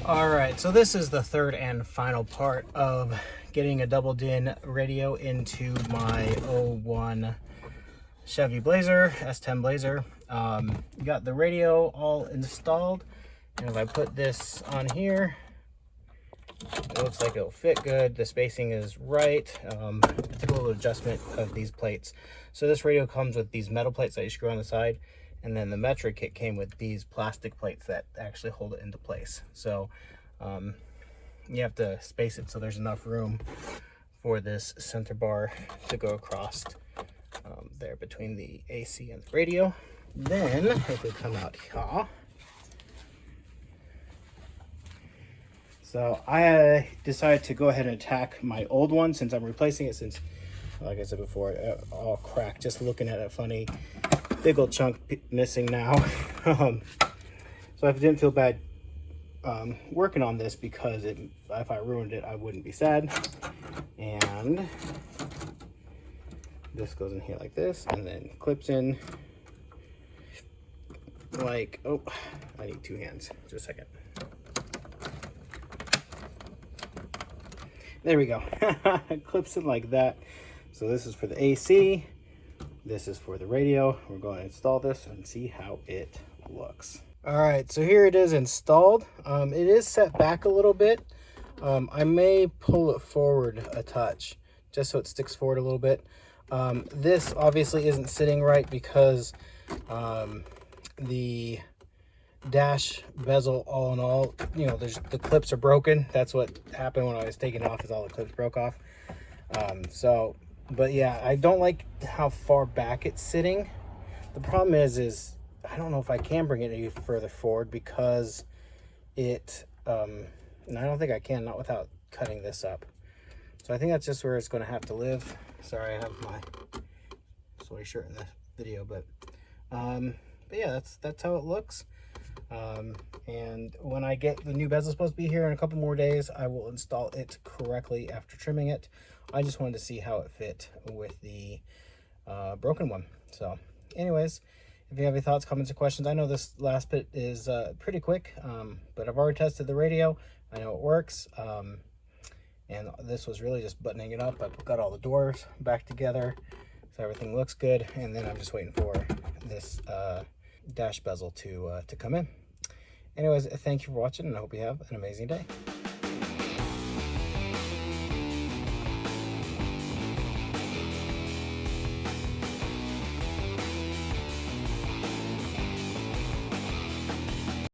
All right, so this is the third and final part of getting a double din radio into my '01 Chevy Blazer, S10 Blazer. Got the radio all installed, and if I put this on here, it looks like it'll fit good. The spacing is right. It's a little adjustment of these plates. So this radio comes with these metal plates that you screw on the side, and then the metric kit came with these plastic plates that actually hold it into place. So you have to space it so there's enough room for this center bar to go across there between the AC and the radio. Then if we come out here, so I decided to go ahead and attack my old one since I'm replacing it, since, like I said before, it all cracked. Just looking at it funny, big old chunk missing now. So I didn't feel bad working on this, because if I ruined it, I wouldn't be sad. And this goes in here like this, and then clips in like, oh, I need two hands. Just a second. There we go. It clips in like that. So this is for the AC. This is for the radio. We're going to install this and see how it looks. All right, so here it is installed. It is set back a little bit. I may pull it forward a touch just so it sticks forward a little bit. This obviously isn't sitting right because the dash bezel, all in all, you know, the clips are broken. That's what happened when I was taking it off, is all the clips broke off. But yeah, I don't like how far back it's sitting. The problem is I don't know if I can bring it any further forward, because and I don't think I can, not without cutting this up. So I think that's just where it's going to have to live. Sorry, I have my sweaty shirt in the video, but yeah, that's how it looks. And when I get the new bezel, supposed to be here in a couple more days, I will install it correctly after trimming it. I just wanted to see how it fit with the broken one. So anyways, if you have any thoughts, comments, or questions, I know this last bit is pretty quick, but I've already tested the radio. I know it works. And this was really just buttoning it up. I've got all the doors back together, so everything looks good. And then I'm just waiting for this dash bezel to come in. Anyways, thank you for watching, and I hope you have an amazing day.